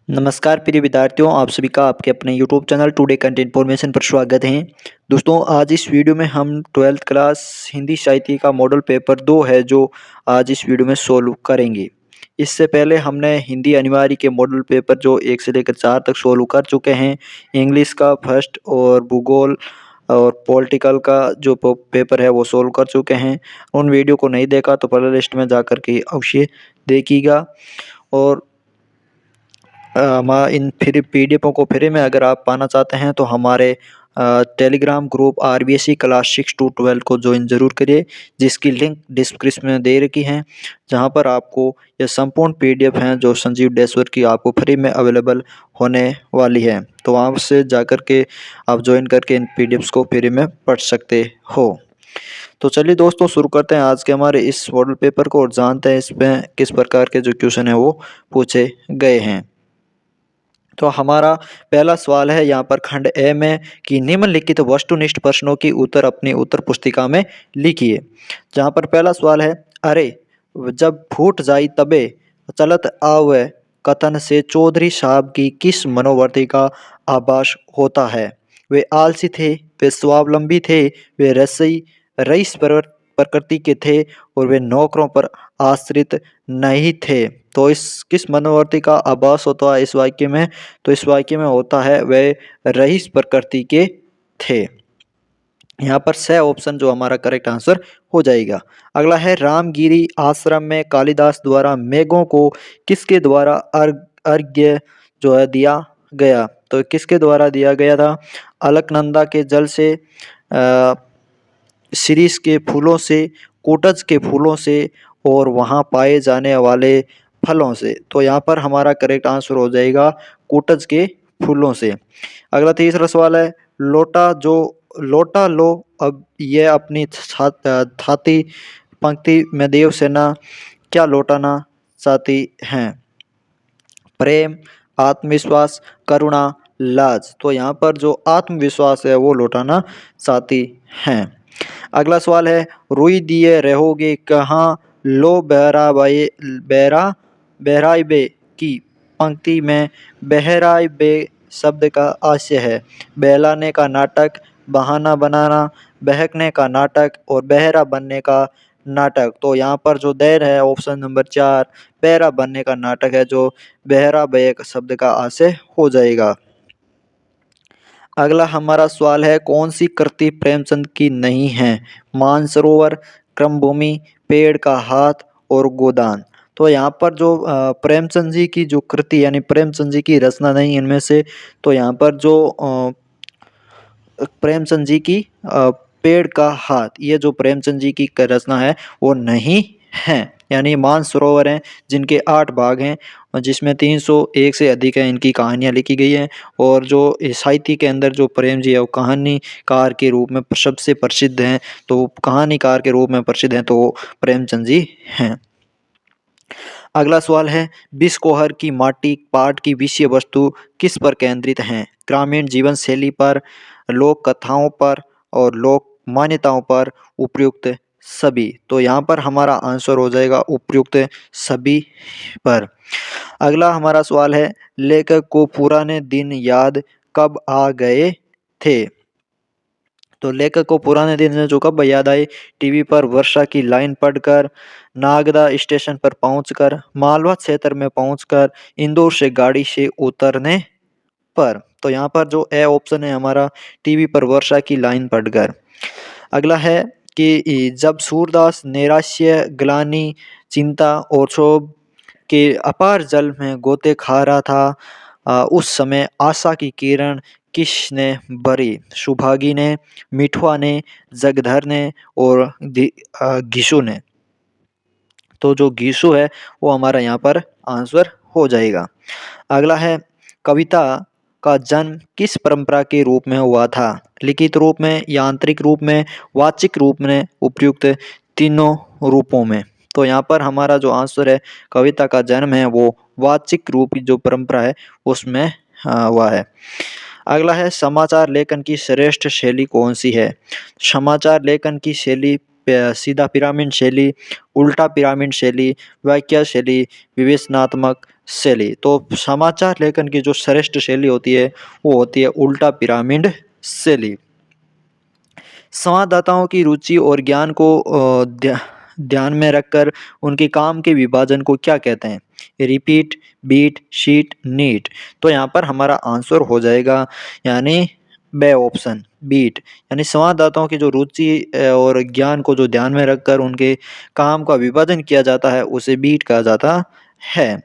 नमस्कार प्रिय विद्यार्थियों, आप सभी का आपके अपने YouTube channel today content information पर स्वागत है। दोस्तों, आज इस वीडियो में हम 12th क्लास हिंदी साहित्य का मॉडल पेपर 2 है जो आज इस वीडियो में सोल्व करेंगे। इससे पहले हमने हिंदी अनिवार्य के मॉडल पेपर जो 1 से लेकर 4 तक सोल्व कर चुके हैं। इंग्लिश का फर्स्ट और भूगोल और पॉलिटिकल का जो पेपर है वो सोल्व कर चुके हैं। उन वीडियो को नहीं देखा तो प्ले लिस्ट में जाकर के अवश्य देखिएगा। और इन फ्री पीडीएफों को फ्री में अगर आप पाना चाहते हैं तो हमारे Telegram group RBSC class 6 to 12 को ज्वाइन ज़रूर करिए, जिसकी लिंक डिस्क्रिप्शन में दे रखी है, जहां पर आपको ये संपूर्ण पीडीएफ हैं जो संजीव डेश्वर की आपको फ्री में अवेलेबल होने वाली है। तो वहां से जाकर के आप ज्वाइन करके इन पीडीएफ्स को फ्री में पढ़ सकते हो। तो चलिए दोस्तों, शुरू करते हैं आज के हमारे इस मॉडल पेपर को और जानते हैं इसमें किस प्रकार के जो क्वेश्चन है वो पूछे गए हैं। तो हमारा पहला सवाल है यहाँ पर खंड ए में कि निम्नलिखित वस्तुनिष्ठ प्रश्नों की उत्तर अपनी उत्तर पुस्तिका में लिखिए। जहाँ पर पहला सवाल है, अरे जब फूट जाई तबे चलत आवे कथन से चौधरी साहब की किस मनोवर्ती का आभास होता है? वे आलसी थे, वे स्वावलंबी थे, वे रईस प्रकृति के थे और वे नौकरों पर आश्रित नहीं थे। तो इस किस मनोवर्ती का आभास होता है इस वाक्य में? तो इस वाक्य में होता है वे रईस प्रकृति के थे। यहाँ पर स ऑप्शन जो हमारा करेक्ट आंसर हो जाएगा। अगला है, रामगिरी आश्रम में कालिदास द्वारा मेघों को किसके द्वारा अर्घ्य जो है दिया गया? तो किसके द्वारा दिया गया था? अलकनंदा के जल से, शिरीष के फूलों से, कोटज के फूलों से और वहाँ पाए जाने वाले फलों से। तो यहाँ पर हमारा करेक्ट आंसर हो जाएगा कोटज के फूलों से। अगला तीसरा सवाल है, लौटा लो अब ये अपनी छाती पंक्ति में देवसेना क्या लौटाना चाहती हैं? प्रेम, आत्मविश्वास, करुणा, लाज। तो यहाँ पर जो आत्मविश्वास है वो लौटाना चाहती हैं। अगला सवाल है, रुई दिए रहोगे कहाँ लो बहराइबे की पंक्ति में बहराइबे शब्द का आशय है बहलाने का नाटक, बहाना बनाना, बहकने का नाटक और बहरा बनने का नाटक। तो यहाँ पर जो देर है ऑप्शन नंबर 4 बहरा बनने का नाटक है, जो बहरा बहक शब्द का आशय हो जाएगा। अगला हमारा सवाल है, कौन सी कृति प्रेमचंद की नहीं है? मानसरोवर, क्रमभूमि, पेड़ का हाथ और गोदान। तो यहाँ पर जो प्रेमचंद जी की जो कृति यानी प्रेमचंद जी की रचना नहीं इनमें से, तो यहाँ पर जो प्रेमचंद जी की पेड़ का हाथ, ये जो प्रेमचंद जी की रचना है वो नहीं है। यानी मानसरोवर हैं जिनके 8 भाग हैं और जिसमें 301 से अधिक है इनकी कहानियाँ लिखी गई हैं। और जो साहित्य के अंदर जो प्रेम जी है वो कहानीकार के रूप में सबसे प्रसिद्ध हैं। तो कहानीकार के रूप में प्रसिद्ध हैं तो वो प्रेमचंद जी हैं। अगला सवाल है, बिस्कोहर की माटी पाठ की विषय वस्तु किस पर केंद्रित हैं? ग्रामीण जीवन शैली पर, लोक कथाओं पर और लोक मान्यताओं पर, उपयुक्त सभी। तो यहाँ पर हमारा आंसर हो जाएगा उपयुक्त सभी पर। अगला हमारा सवाल है, लेखक को पुराने दिन याद कब आ गए थे? तो लेखक को पुराने दिन जो कब याद आए? टीवी पर वर्षा की लाइन पढ़कर, नागदा स्टेशन पर पहुंचकर, मालवा क्षेत्र में पहुंचकर, इंदौर से गाड़ी से उतरने पर। तो यहाँ पर जो ए ऑप्शन है हमारा टीवी पर वर्षा की लाइन पढ़कर। अगला है कि जब सूरदास नैराश्य, ग्लानि, चिंता और क्षोभ के अपार जल में गोते खा रहा था, उस समय आशा की किरण किसने भरी? सुभागी ने, मिठवा ने, जगधर ने और घिसू ने। तो जो घिसू है वो हमारा यहाँ पर आंसर हो जाएगा। अगला है, कविता का जन्म किस परंपरा के रूप में हुआ था? लिखित रूप में, यांत्रिक रूप में, वाचिक रूप में, उपयुक्त तीनों रूपों में। तो यहाँ पर हमारा जो आंसर है कविता का जन्म है वो वाचिक रूप की जो परंपरा है उसमें हुआ है। अगला है, समाचार लेखन की श्रेष्ठ शैली कौन सी है? समाचार लेखन की शैली सीधा पिरामिड शैली, उल्टा पिरामिड शैली, वाक्य शैली, विवेचनात्मक शैली। तो समाचार लेखन की जो श्रेष्ठ शैली होती है वो होती है उल्टा पिरामिड शैली। संवाददाताओं की रुचि और ज्ञान को ध्यान में रखकर उनके काम के विभाजन को क्या कहते हैं? Repeat, beat, sheet, neat. तो यहाँ पर हमारा आंसर हो जाएगा यानी बे ऑप्शन बीट। यानी संवाददाताओं की जो रुचि और ज्ञान को जो ध्यान में रखकर उनके काम का विभाजन किया जाता है उसे बीट कहा जाता है।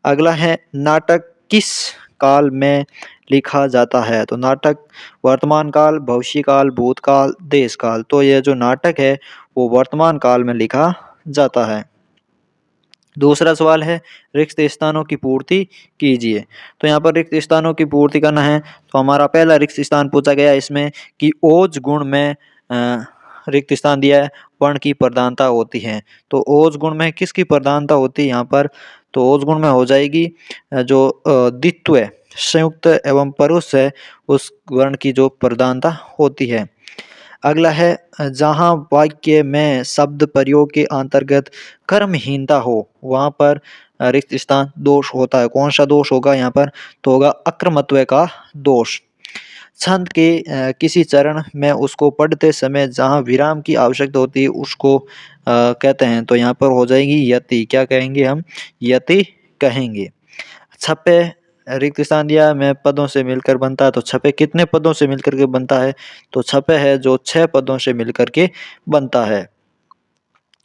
अगला है नाटक किस काल में लिखा जाता है? तो नाटक वर्तमान काल, भविष्य काल, भूतकाल, देश काल। तो यह जो नाटक है वो वर्तमान काल में लिखा जाता है। दूसरा सवाल है रिक्त स्थानों की पूर्ति कीजिए। तो यहाँ पर रिक्त स्थानों की पूर्ति करना है तो हमारा पहला रिक्त स्थान पूछा गया इसमें कि ओज गुण में रिक्त स्थान दिया है, वर्ण की प्रधानता होती है। तो ओज गुण में किसकी प्रधानता होती है यहाँ पर? तो ओज गुण में हो जाएगी जो द्वित्व संयुक्त एवं पुरुष है उस वर्ण की जो प्रधानता होती है। अगला है जहाँ वाक्य में शब्द प्रयोग के अंतर्गत कर्महीनता हो वहाँ पर रिक्त स्थान दोष होता है। कौन सा दोष होगा यहाँ पर? तो होगा अक्रमत्व का दोष। छंद के किसी चरण में उसको पढ़ते समय जहाँ विराम की आवश्यकता होती है उसको कहते हैं। तो यहाँ पर हो जाएगी यति। क्या कहेंगे हम? यति कहेंगे। छपे रिक्त स्थान दिया में पदों से मिलकर बनता है। तो छपे कितने पदों से मिलकर के बनता है? तो छपे है जो 6 पदों से मिलकर के बनता है।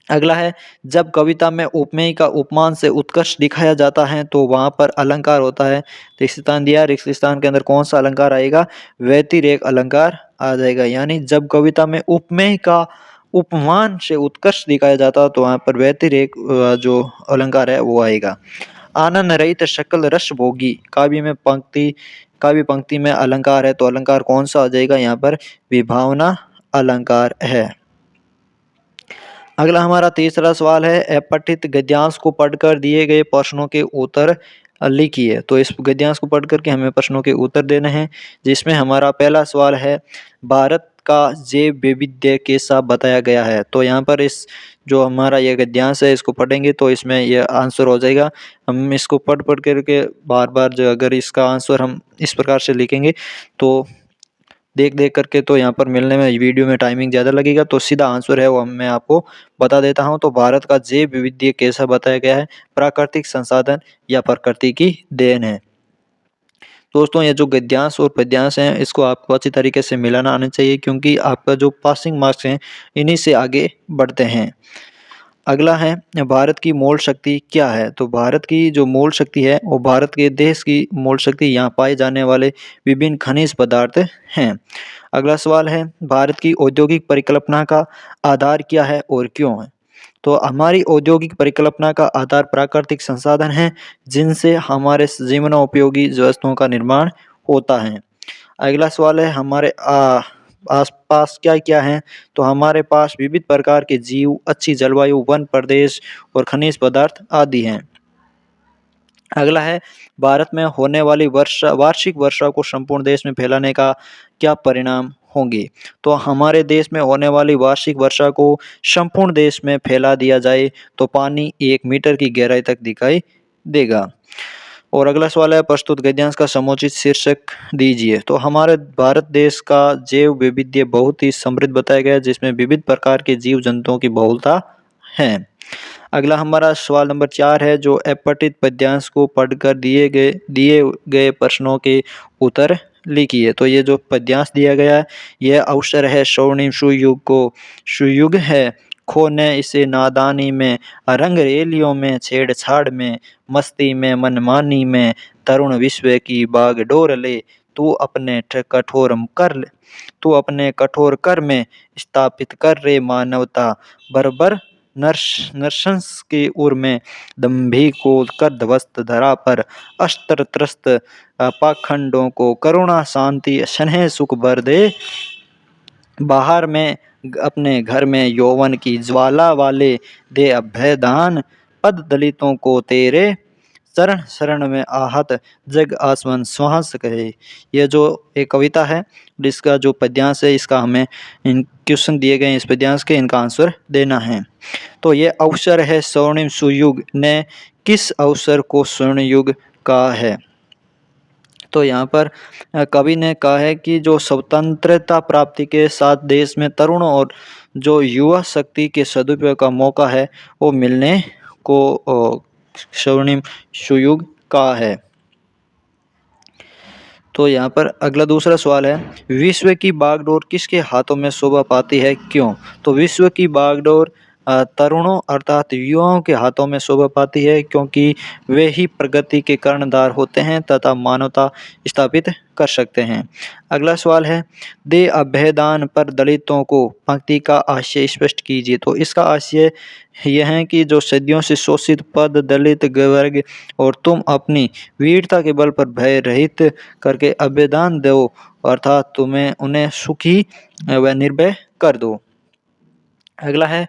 अगला है जब कविता में उपमेय का उपमान से उत्कर्ष दिखाया जाता है तो वहां पर अलंकार होता है। रिक्त स्थान दिया, रिक्त स्थान के अंदर कौन सा अलंकार आएगा? व्यतिरेक अलंकार आ जाएगा। यानी जब कविता में उपमेय का उपमान से उत्कर्ष दिखाया जाता है तो वहां पर व्यतिरेक जो अलंकार है वो आएगा। आनंद रहित सकल रस भोगी काव्य पंक्ति में अलंकार है तो अलंकार कौन सा आ जाएगा यहाँ पर? विभावना अलंकार है। अगला हमारा तीसरा सवाल है अपठित गद्यांश को पढ़कर दिए गए प्रश्नों के उत्तर लिखिए। तो इस गद्यांश को पढ़ करके हमें प्रश्नों के उत्तर देने हैं जिसमें हमारा पहला सवाल है भारत का जैव वैविध्य कैसा बताया गया है? तो यहाँ पर इस जो हमारा ये गद्यांश है इसको पढ़ेंगे तो इसमें यह आंसर हो जाएगा। हम इसको पढ़ पढ़ करके बार बार जो अगर इसका आंसर हम इस प्रकार से लिखेंगे तो देख देख करके तो यहाँ पर मिलने में वीडियो में टाइमिंग ज़्यादा लगेगा। तो सीधा आंसर है वो मैं आपको बता देता हूँ। तो भारत का जैव विविधता कैसा बताया गया है? प्राकृतिक संसाधन या प्रकृति की देन है। दोस्तों ये जो गद्यांश और पद्यांश हैं इसको आपको अच्छी तरीके से मिलाना आना चाहिए क्योंकि आपका जो पासिंग मार्क्स हैं इन्हीं से आगे बढ़ते हैं। अगला है भारत की मूल शक्ति क्या है? तो भारत की जो मूल शक्ति है वो भारत के देश की मूल शक्ति यहाँ पाए जाने वाले विभिन्न खनिज पदार्थ हैं। अगला सवाल है भारत की औद्योगिक परिकल्पना का आधार क्या है और क्यों है? तो हमारी औद्योगिक परिकल्पना का आधार प्राकृतिक संसाधन है जिनसे हमारे जीवनोपयोगी वस्तुओं का निर्माण होता है। अगला सवाल है हमारे आसपास क्या क्या है? तो हमारे पास विविध प्रकार के जीव, अच्छी जलवायु, वन प्रदेश और खनिज पदार्थ आदि हैं। अगला है भारत में होने वाली वार्षिक वर्षा को संपूर्ण देश में फैलाने का क्या परिणाम होंगे? तो हमारे देश में होने वाली वार्षिक वर्षा को संपूर्ण देश में फैला दिया जाए तो पानी 1 मीटर की गहराई तक दिखाई देगा। और अगला सवाल है प्रस्तुत गद्यांश का समुचित शीर्षक दीजिए। तो हमारे भारत देश का जैव वैविध्य बहुत ही समृद्ध बताया गया है जिसमें विविध प्रकार के जीव जंतुओं की बहुलता है। अगला हमारा सवाल नंबर 4 है जो अपठित पद्यांश को पढ़कर दिए गए प्रश्नों के उत्तर लिखिए। तो ये जो पद्यांश दिया गया है यह अवसर है स्वर्णिम सुयुग को सुयुग है खोने इसे नादानी में रंगरेलियों में छेड़छाड़ में मस्ती में मनमानी में तरुण विश्व की बागडोर ले तू अपने कठोर कर में स्थापित कर रे मानवता बर्बर नरशंस के उर में दंभी को कर ध्वस्त धरा पर अस्त्र त्रस्त पाखंडों को करुणा शांति स्नेह सुख भर दे बाहर में अपने घर में यौवन की ज्वाला वाले दे अभयदान पद दलितों को तेरे चरण शरण में आहत जग आसमान श्वास कहे। यह जो एक कविता है, जिसका जो पद्यांश है, इसका हमें इन क्वेश्चन दिए गए हैं इस पद्यांश के, इनका आंसर देना है। तो ये अवसर है स्वर्णिम सुयुग ने किस अवसर को स्वर्ण युग कहा है। तो यहाँ पर कवि ने कहा है कि जो स्वतंत्रता प्राप्ति के साथ देश में तरुणों और जो युवा शक्ति के सदुपयोग का मौका है वो मिलने को स्वर्णिम सुयुग कहा है। तो यहाँ पर अगला दूसरा सवाल है, विश्व की बागडोर किसके हाथों में शोभा पाती है, क्यों। तो विश्व की बागडोर तरुणों अर्थात युवाओं के हाथों में शोभा पाती है, क्योंकि वे ही प्रगति के कर्णधार होते हैं तथा मानवता स्थापित कर सकते हैं। अगला सवाल है, दे अभयदान पर दलितों को पंक्ति का आशय स्पष्ट कीजिए। तो इसका आशय यह है कि जो सदियों से शोषित पद दलित वर्ग और तुम अपनी वीरता के बल पर भय रहित करके अभयदान दो, अर्थात तुम्हें उन्हें सुखी व निर्भय कर दो। अगला है,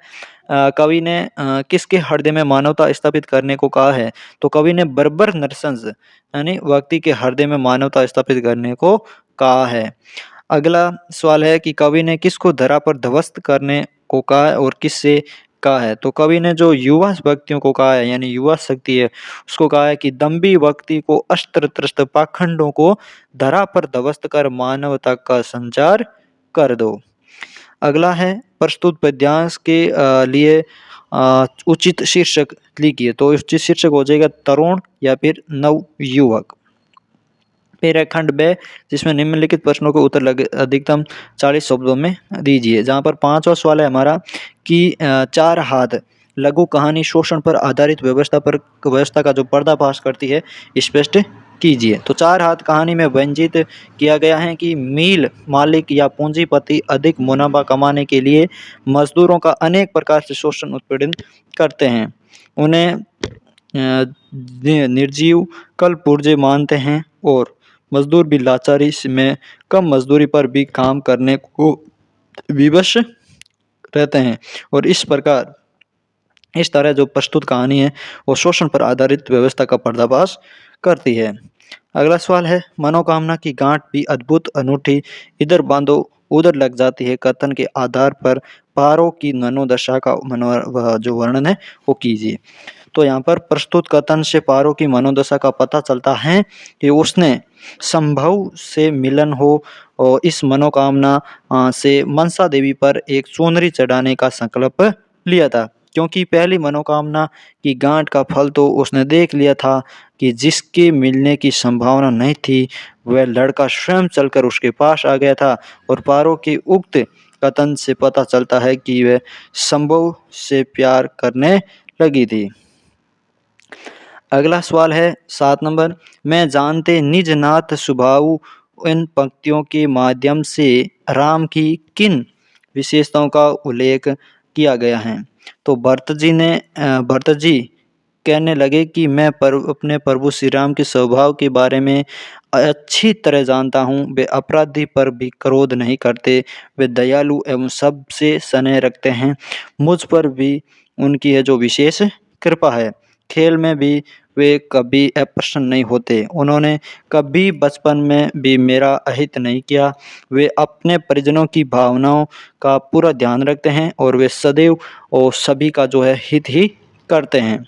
कवि ने किसके हृदय में मानवता स्थापित करने को कहा है। तो कवि ने बर्बर नरसंस यानी व्यक्ति के हृदय में मानवता स्थापित करने को कहा है। अगला सवाल है कि कवि ने किसको धरा पर ध्वस्त करने को कहा है और किससे कहा है। तो कवि ने जो युवा व्यक्तियों को कहा है, यानी युवा शक्ति है, उसको कहा है कि दम्भी व्यक्ति को अस्त्र त्रस्त पाखंडों को धरा पर ध्वस्त कर मानवता का संचार कर दो। अगला है, प्रस्तुत पद्यांश के लिए उचित शीर्षक लिखिए। तो उचित शीर्षक हो जाएगा तरुण या फिर नवयुवक। फिर है खंड बे, जिसमें निम्नलिखित प्रश्नों के उत्तर अधिकतम 40 शब्दों में दीजिए। जहाँ पर पांचवा सवाल है हमारा कि चार हाथ लघु कहानी शोषण पर आधारित व्यवस्था का जो पर्दाफाश करती है स्पष्ट कीजिए। तो चार हाथ कहानी में व्यंजित किया गया है कि मिल मालिक या पूंजीपति अधिक मुनाफा कमाने के लिए मजदूरों का अनेक प्रकार से शोषण उत्पीड़न करते हैं, उन्हें निर्जीव कल पुर्जे मानते हैं और मजदूर भी लाचारी में कम मजदूरी पर भी काम करने को विवश रहते हैं। और इस तरह जो प्रस्तुत कहानी है वो शोषण पर आधारित व्यवस्था का पर्दाफाश करती है। अगला सवाल है, मनोकामना की गांठ भी अद्भुत अनूठी इधर बांधो उधर लग जाती है कथन के आधार पर पारो की मनोदशा का जो वर्णन है वो कीजिए। तो यहाँ पर प्रस्तुत कथन से पारो की मनोदशा का पता चलता है कि उसने संभव से मिलन हो और इस मनोकामना से मनसा देवी पर एक चुनरी चढ़ाने का संकल्प लिया था, क्योंकि पहली मनोकामना की गांठ का फल तो उसने देख लिया था कि जिसके मिलने की संभावना नहीं थी वह लड़का स्वयं चलकर उसके पास आ गया था। और पारो के उक्त कथन से पता चलता है कि वह संभव से प्यार करने लगी थी। अगला सवाल है 7 नंबर, मैं जानते निज नाथ स्वभाव। इन पंक्तियों के माध्यम से राम की किन विशेषताओं का उल्लेख किया गया है। तो भरत जी कहने लगे कि मैं अपने प्रभु श्री राम के स्वभाव के बारे में अच्छी तरह जानता हूँ। वे अपराधी पर भी क्रोध नहीं करते, वे दयालु एवं सबसे स्नेह रखते हैं। मुझ पर भी उनकी है जो विशेष कृपा है। खेल में भी वे कभी अप्रसन्न नहीं होते। उन्होंने कभी बचपन में भी मेरा अहित नहीं किया। वे अपने परिजनों की भावनाओं का पूरा ध्यान रखते हैं और वे सदैव और सभी का जो है हित ही करते हैं।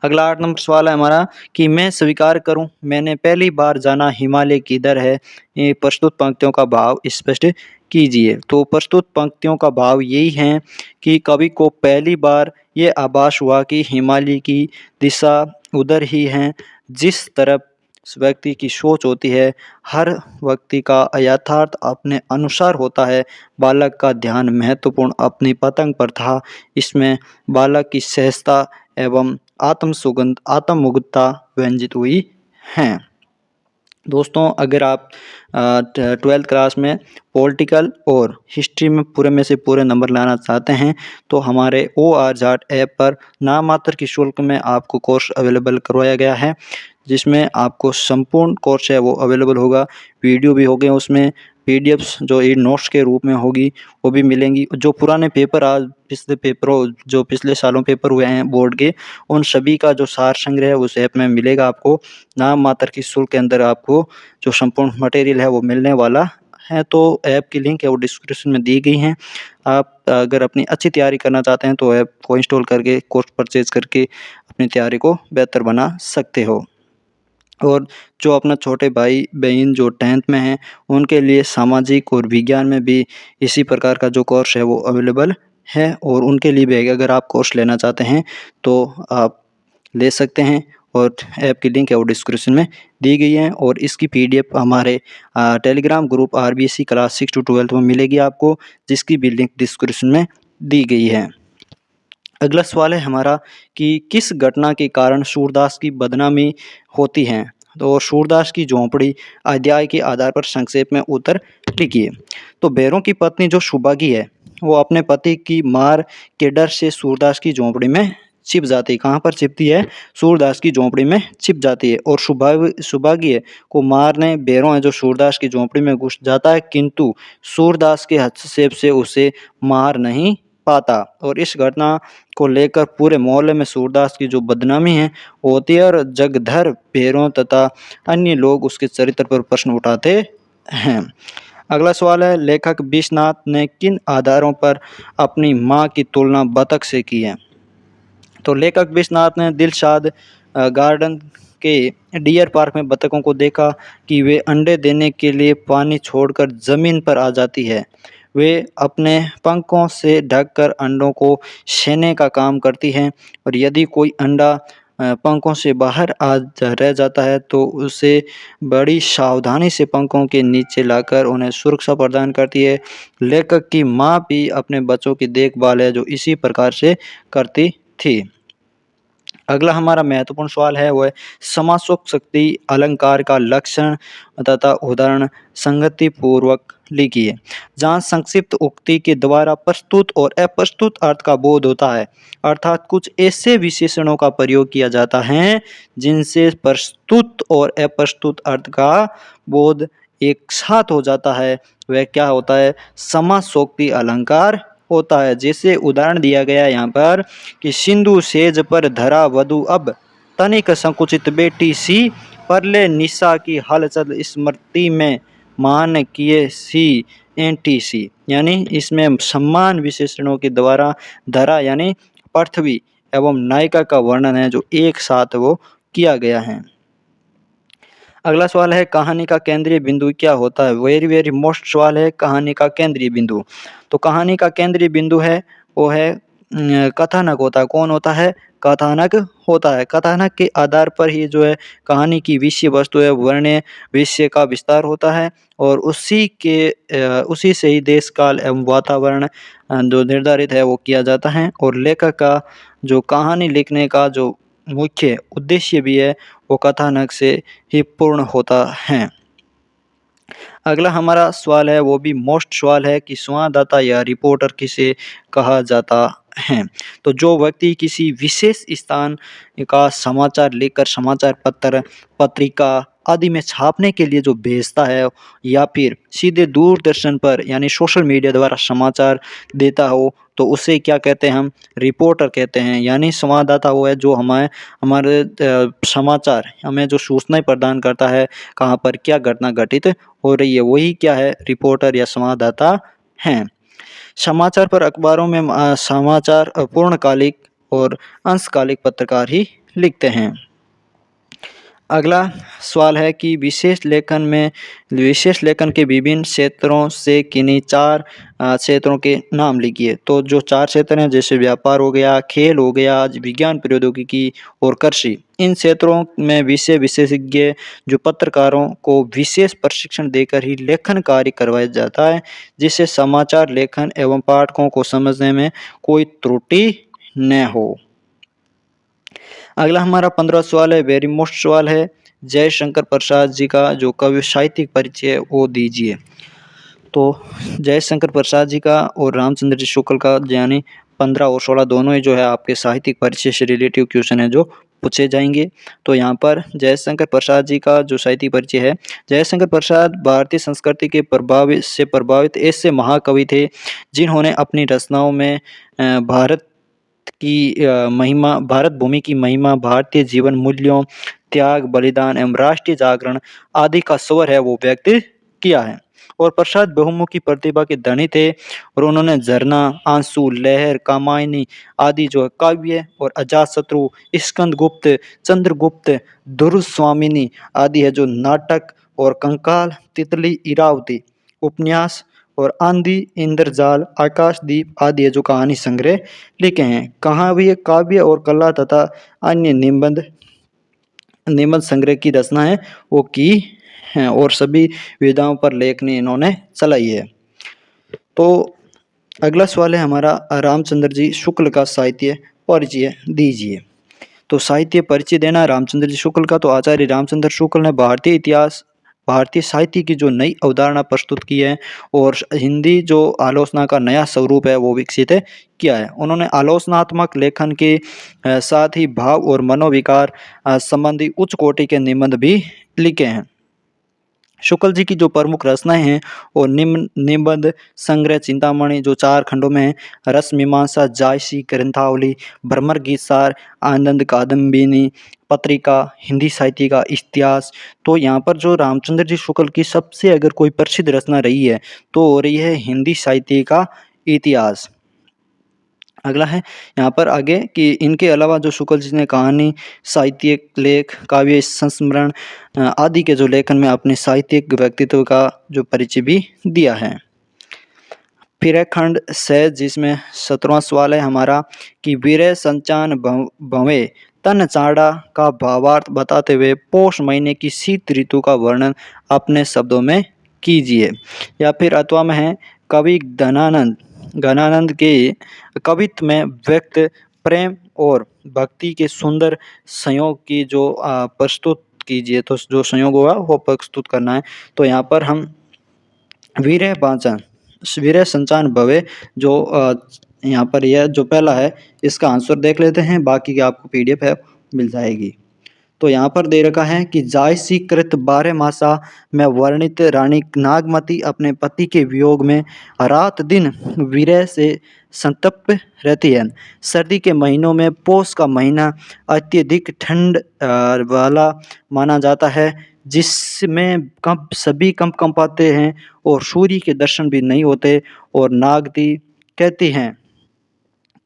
अगला 8 नंबर सवाल है हमारा कि मैं स्वीकार करूं मैंने पहली बार जाना हिमालय किधर है। ये प्रस्तुत पंक्तियों का भाव स्पष्ट कीजिए। तो प्रस्तुत पंक्तियों का भाव यही है कि कवि को पहली बार ये आभास हुआ कि हिमालय की दिशा उधर ही है जिस तरफ व्यक्ति की सोच होती है। हर व्यक्ति का यथार्थ अपने अनुसार होता है। बालक का ध्यान महत्वपूर्ण अपनी पतंग पर था। इसमें बालक की सहजता एवं आत्ममुग्धता व्यंजित हुई हैं। दोस्तों, अगर आप 12th क्लास में पॉलिटिकल और हिस्ट्री में पूरे में से पूरे नंबर लाना चाहते हैं तो हमारे ORJAT ऐप पर नाममात्र की शुल्क में आपको कोर्स अवेलेबल करवाया गया है, जिसमें आपको संपूर्ण कोर्स है वो अवेलेबल होगा। वीडियो भी होंगे उसमें, पीडीएफ्स जो ई नोट्स के रूप में होगी वो भी मिलेंगी। जो पुराने पेपर आज पिछले पेपरों जो पिछले सालों पेपर हुए हैं बोर्ड के, उन सभी का जो सार संग्रह है उस ऐप में मिलेगा आपको। नाम मात्र की शुल्क के अंदर आपको जो संपूर्ण मटेरियल है वो मिलने वाला है। तो ऐप की लिंक है वो डिस्क्रिप्शन में दी गई हैं। आप अगर अपनी अच्छी तैयारी करना चाहते हैं तो ऐप को इंस्टॉल करके कोर्स परचेज़ करके अपनी तैयारी को बेहतर बना सकते हो। और जो अपना छोटे भाई बहन जो 10th में हैं, उनके लिए सामाजिक और विज्ञान में भी इसी प्रकार का जो कोर्स है वो अवेलेबल है और उनके लिए भी है। अगर आप कोर्स लेना चाहते हैं तो आप ले सकते हैं और ऐप की लिंक है वो डिस्क्रिप्शन में दी गई है। और इसकी पीडीएफ हमारे Telegram group RBSC class 6 to 12 में मिलेगी आपको, जिसकी भी लिंक डिस्क्रिप्शन में दी गई है। अगला सवाल है हमारा कि किस घटना के कारण सूरदास की बदनामी होती है। तो सूरदास की झोंपड़ी अध्याय के आधार पर संक्षेप में उत्तर लिखिए। तो भैरों की पत्नी जो सुभागी है वो अपने पति की मार के डर से सूरदास की झोंपड़ी में छिप जाती है। कहाँ पर छिपती है? सूरदास की झोंपड़ी में छिप जाती है। और सुभागी है को मारने भैरों है जो सूरदास की झोंपड़ी में घुस जाता है, किंतु सूरदास के हस्तक्षेप से उसे मार नहीं पाता। और इस घटना को लेकर पूरे मोहल्ले में सूरदास की जो बदनामी है वो होती है और जगधर भैरों तथा अन्य लोग उसके चरित्र पर प्रश्न उठाते हैं। अगला सवाल है लेखक विश्वनाथ ने किन आधारों पर अपनी मां की तुलना बतख से की है। तो लेखक विश्वनाथ ने दिलशाद गार्डन के डियर पार्क में बतखों को देखा कि वे अंडे देने के लिए पानी छोड़कर जमीन पर आ जाती है। वे अपने पंखों से ढककर अंडों को सेने का काम करती हैं और यदि कोई अंडा पंखों से बाहर रह जाता है तो उसे बड़ी सावधानी से पंखों के नीचे लाकर उन्हें सुरक्षा प्रदान करती है। लेखक की माँ भी अपने बच्चों की देखभाल है जो इसी प्रकार से करती थी। अगला हमारा महत्वपूर्ण सवाल है वो है समासोक्त शक्ति अलंकार का लक्षण तथा उदाहरण संगति पूर्वक लिखिए। जहाँ संक्षिप्त उक्ति के द्वारा प्रस्तुत और अप्रस्तुत अर्थ का बोध होता है, अर्थात कुछ ऐसे विशेषणों का प्रयोग किया जाता है जिनसे प्रस्तुत और अप्रस्तुत अर्थ का बोध एक साथ हो जाता है, वह क्या होता है? समासोक्ति अलंकार होता है। जैसे उदाहरण दिया गया है यहाँ पर कि सिंधु सेज पर धरा वधु अब तनिक संकुचित बेटी सी, परले निशा की हलचल स्मृति में मान किए सी एंटी सी। यानी इसमें सम्मान विशेषणों के द्वारा धरा यानी पृथ्वी एवं नायिका का वर्णन है जो एक साथ वो किया गया है। अगला सवाल है कहानी का केंद्रीय बिंदु क्या होता है। वेरी मोस्ट सवाल है कहानी का केंद्रीय बिंदु। तो कहानी का केंद्रीय बिंदु है वो है कथानक होता है। कौन होता है? कथानक होता है। कथानक के आधार पर ही जो है कहानी की विषय वस्तु है वर्ण्य विषय का विस्तार होता है और उसी से ही देश काल एवं वातावरण जो निर्धारित है वो किया जाता है। और लेखक का जो कहानी लिखने का जो मुख्य उद्देश्य भी है वो कथानक से ही पूर्ण होता है। अगला हमारा सवाल है वो भी मोस्ट सवाल है कि संवाददाता या रिपोर्टर किसे कहा जाता है। तो जो व्यक्ति किसी विशेष स्थान का समाचार लेकर समाचार पत्र पत्रिका आदि में छापने के लिए जो भेजता है या फिर सीधे दूरदर्शन पर यानी सोशल मीडिया द्वारा समाचार देता हो तो उसे क्या कहते हैं? हम रिपोर्टर कहते हैं। यानी संवाददाता वो है जो हमारे समाचार हमें जो सूचनाएं प्रदान करता है कहाँ पर क्या घटना घटित हो रही है, वही क्या है? रिपोर्टर या संवाददाता हैं। समाचार पर अखबारों में समाचार पूर्णकालिक और अंशकालिक पत्रकार ही लिखते हैं। अगला सवाल है कि विशेष लेखन के विभिन्न क्षेत्रों से किन्हीं 4 क्षेत्रों के नाम लिखिए। तो जो 4 क्षेत्र हैं जैसे व्यापार हो गया, खेल हो गया, विज्ञान प्रौद्योगिकी और कृषि, इन क्षेत्रों में विषय विशेषज्ञ जो पत्रकारों को विशेष प्रशिक्षण देकर ही लेखन कार्य करवाया जाता है जिससे समाचार लेखन एवं पाठकों को समझने में कोई त्रुटि न हो। अगला हमारा 15 सवाल है वेरी मोस्ट सवाल है जयशंकर प्रसाद जी का जो कवि साहित्यिक परिचय वो दीजिए। तो जयशंकर प्रसाद जी का और रामचंद्र जी शुक्ल का यानी 15 और 16 दोनों ही जो है आपके साहित्यिक परिचय से रिलेटिव क्वेश्चन है जो पूछे जाएंगे। तो यहाँ पर जयशंकर प्रसाद जी का जो साहित्यिक परिचय है, जयशंकर प्रसाद भारतीय संस्कृति के प्रभावित ऐसे महाकवि थे जिन्होंने अपनी रचनाओं में भारत भारत भूमि की महिमा, भारतीय जीवन मूल्यों, त्याग, बलिदान एवं राष्ट्रीय जागरण आदि का स्वर है वो व्यक्त किया है। और प्रसाद बहुमुखी प्रतिभा के धनी थे और उन्होंने झरना, आंसू, लहर, कामायनी आदि जो काव्य और अजातशत्रु, स्कंदगुप्त, चंद्रगुप्त, दुर्स्वामिनी आदि है जो नाटक और कंकाल, तितली, इरावती, उपन्यास और आंधी, इंद्रजाल, आकाशदीप आदि है जो कहानी संग्रह लिखे हैं। कहानी, काव्य और कला तथा अन्य निबंध संग्रह की रचना है वो की हैं और सभी विधाओं पर लेखनी इन्होंने चलाई है। तो अगला सवाल है हमारा, रामचंद्र जी शुक्ल का साहित्य परिचय दीजिए। तो साहित्य परिचय देना है रामचंद्र जी शुक्ल का। तो आचार्य रामचंद्र शुक्ल ने भारतीय साहित्य की जो नई अवधारणा प्रस्तुत की है और हिंदी जो आलोचना का नया स्वरूप है वो विकसित किया है। उन्होंने आलोचनात्मक लेखन के साथ ही भाव और मनोविकार संबंधी उच्च कोटि के निबंध भी लिखे हैं। शुक्ल जी की जो प्रमुख रचनाएं हैं और निम्न निबंध संग्रह चिंतामणि जो 4 खंडों में है, रस मीमांसा, जायसी, ग्रंथावली, भ्रमर गीत सार, आनंद कादम्बिनी, पत्रिका, हिंदी साहित्य का इतिहास। तो यहाँ पर जो रामचंद्र जी शुक्ल की सबसे अगर कोई प्रसिद्ध रचना रही है तो हो रही है हिंदी साहित्य का इतिहास। अगला है यहाँ पर आगे कि इनके अलावा जो शुक्ल जी ने कहानी, साहित्यिक लेख, काव्य संस्मरण आदि के जो लेखन में अपने साहित्यिक व्यक्तित्व का जो परिचय भी दिया है। फिर है खंड 6 जिसमें 17वां सवाल है हमारा कि वीरे संचान भवे तन चाड़ा का भावार्थ बताते हुए पौष महीने की शीत ऋतु का वर्णन अपने शब्दों में कीजिए। या फिर अथवा में है कवि घनानंद के कवित्व में व्यक्त प्रेम और भक्ति के सुंदर संयोग की जो प्रस्तुत कीजिए। तो जो संयोग होगा वो प्रस्तुत करना है। तो यहाँ पर हम वीरे संचान भवे जो यहाँ पर यह जो पहला है इसका आंसर देख लेते हैं, बाकी की आपको PDF है मिल जाएगी। तो यहाँ पर दे रखा है कि जायसी कृत 12 मासा में वर्णित रानी नागमती अपने पति के वियोग में रात दिन विरह से संतप्त रहती है। सर्दी के महीनों में पौष का महीना अत्यधिक ठंड वाला माना जाता है जिसमें सभी कंपाते हैं और सूर्य के दर्शन भी नहीं होते। और नागती कहती हैं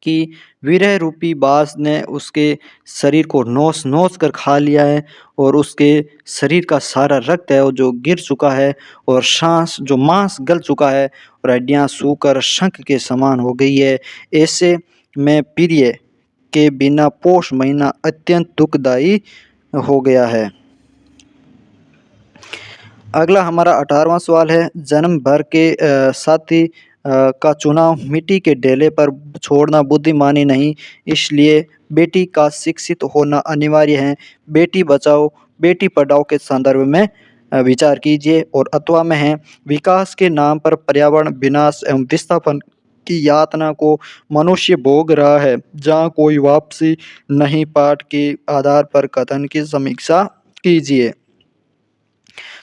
कि विरह रूपी बास ने उसके शरीर को नोच नोच कर खा लिया है और उसके शरीर का सारा रक्त है वो जो गिर चुका है और मांस गल चुका है और हड्डियां सूखकर शंख के समान हो गई है। ऐसे में प्रिय के बिना पौष महीना अत्यंत दुखदायी हो गया है। अगला हमारा 18वां सवाल है, जन्म भर के साथी का चुनाव मिट्टी के ढेले पर छोड़ना बुद्धिमानी नहीं, इसलिए बेटी का शिक्षित होना अनिवार्य है। बेटी बचाओ बेटी पढ़ाओ के संदर्भ में विचार कीजिए। और अथवा में है विकास के नाम पर पर्यावरण विनाश एवं विस्थापन की यातना को मनुष्य भोग रहा है, जहाँ कोई वापसी नहीं। पाठ के आधार पर कथन की समीक्षा कीजिए।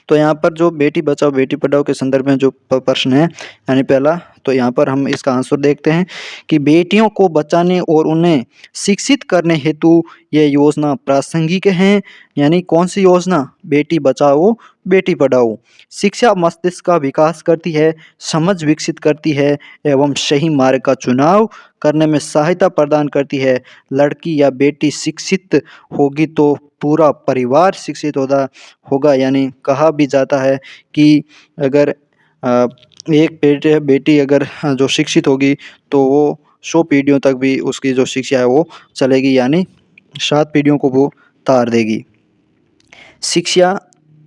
तो यहाँ पर जो बेटी बचाओ बेटी पढ़ाओ के संदर्भ में जो प्रश्न है यानी पहला, तो यहाँ पर हम इसका आंसर देखते हैं कि बेटियों को बचाने और उन्हें शिक्षित करने हेतु यह योजना प्रासंगिक है। यानी कौन सी योजना? बेटी बचाओ बेटी पढ़ाओ। शिक्षा मस्तिष्क का विकास करती है, समझ विकसित करती है एवं सही मार्ग का चुनाव करने में सहायता प्रदान करती है। लड़की या बेटी शिक्षित होगी तो पूरा परिवार शिक्षित होगा। यानी कहा भी जाता है कि अगर एक बेटी अगर जो शिक्षित होगी तो वो 100 पीढ़ियों तक भी उसकी जो शिक्षा है वो चलेगी, यानी 7 पीढ़ियों को वो तार देगी। शिक्षा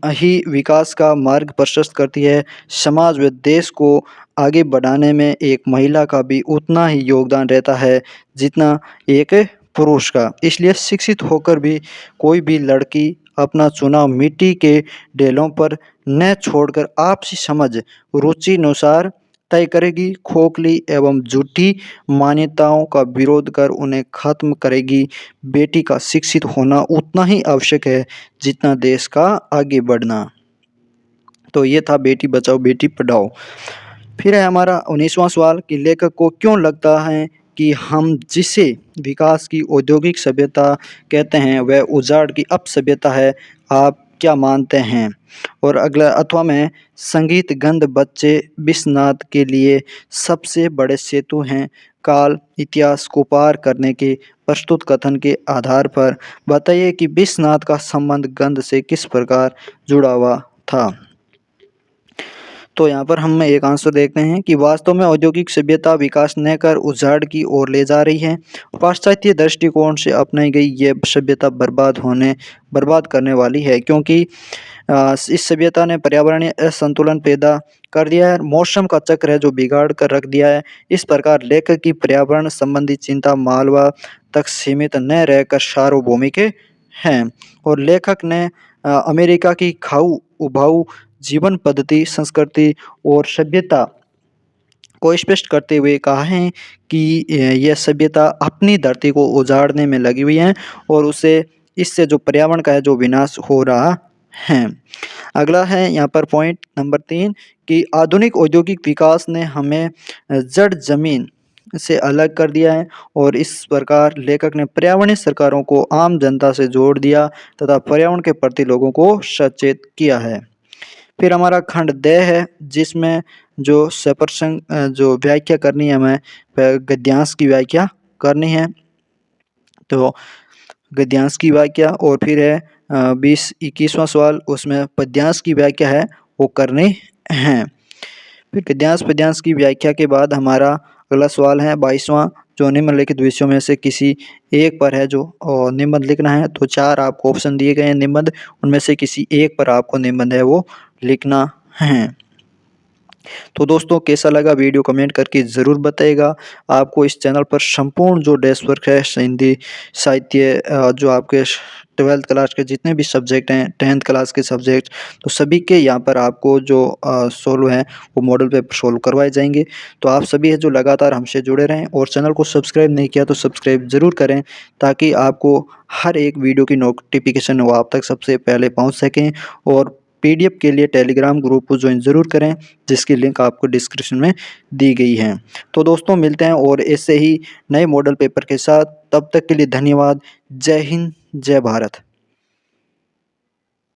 ही विकास का मार्ग प्रशस्त करती है। समाज व देश को आगे बढ़ाने में एक महिला का भी उतना ही योगदान रहता है जितना एक पुरुष का। इसलिए शिक्षित होकर भी कोई भी लड़की अपना चुनाव मिट्टी के ढेलों पर न छोड़कर आपसी समझ, रुचि अनुसार तय करेगी। खोखली एवं झूठी मान्यताओं का विरोध कर उन्हें खत्म करेगी। बेटी का शिक्षित होना उतना ही आवश्यक है जितना देश का आगे बढ़ना। तो ये था बेटी बचाओ बेटी पढ़ाओ। फिर है हमारा 19वां सवाल कि लेखक को क्यों लगता है कि हम जिसे विकास की औद्योगिक सभ्यता कहते हैं वह उजाड़ की अपसभ्यता है, आप क्या मानते हैं? और अगला अथवा में संगीत गंध बच्चे विश्वनाथ के लिए सबसे बड़े सेतु हैं, काल इतिहास को पार करने के प्रस्तुत कथन के आधार पर बताइए कि विश्वनाथ का संबंध गंध से किस प्रकार जुड़ा हुआ था। तो यहाँ पर हम एक आंसर देखते हैं कि वास्तव में औद्योगिक सभ्यता विकास न कर उजाड़ की ओर ले जा रही है। पाश्चात्य दृष्टिकोण से अपनाई गई ये सभ्यता बर्बाद करने वाली है, क्योंकि इस सभ्यता ने पर्यावरणीय असंतुलन पैदा कर दिया है, मौसम का चक्र है जो बिगाड़ कर रख दिया है। इस प्रकार लेखक की पर्यावरण संबंधी चिंता मालवा तक सीमित न रहकर सार्वभौमिक हैं, और लेखक ने अमेरिका की खाऊ उबाऊ जीवन पद्धति, संस्कृति और सभ्यता को स्पष्ट करते हुए कहा है कि यह सभ्यता अपनी धरती को उजाड़ने में लगी हुई है और उसे इससे जो पर्यावरण का है जो विनाश हो रहा है। अगला है यहाँ पर पॉइंट नंबर 3 कि आधुनिक औद्योगिक विकास ने हमें जड़ जमीन से अलग कर दिया है, और इस प्रकार लेखक ने पर्यावरणीय सरकारों को आम जनता से जोड़ दिया तथा पर्यावरण के प्रति लोगों को सचेत किया है। फिर हमारा खंड द है जिसमें जो सप्रसंग जो व्याख्या करनी है हमें गद्यांश की व्याख्या करनी है। तो गद्यांश की व्याख्या और फिर है 20-21वां सवाल, उसमें पद्यांश की व्याख्या है वो करनी है। फिर गद्यांश पद्यांश की व्याख्या के बाद हमारा अगला सवाल है 22वां, जो निम्नलिखित विषयों में से किसी एक पर है जो निबंध लिखना है। तो 4 आपको ऑप्शन दिए गए हैं निबंध, उनमें से किसी एक पर आपको निबंध है वो लिखना है। तो दोस्तों कैसा लगा वीडियो कमेंट करके ज़रूर बताइएगा। आपको इस चैनल पर संपूर्ण जो डेस्क वर्क है हिंदी साहित्य जो आपके 12th क्लास के जितने भी सब्जेक्ट हैं, 10th क्लास के सब्जेक्ट, तो सभी के यहाँ पर आपको जो सोल्व हैं वो मॉडल पेपर सोल्व करवाए जाएंगे। तो आप सभी है जो लगातार हमसे जुड़े रहें, और चैनल को सब्सक्राइब नहीं किया तो सब्सक्राइब ज़रूर करें ताकि आपको हर एक वीडियो की नोटिफिकेशन वो आप तक सबसे पहले पहुँच सकें। और पीडीएफ के लिए टेलीग्राम ग्रुप को ज्वाइन ज़रूर करें जिसकी लिंक आपको डिस्क्रिप्शन में दी गई है। तो दोस्तों मिलते हैं और ऐसे ही नए मॉडल पेपर के साथ, तब तक के लिए धन्यवाद। जय हिंद, जय भारत।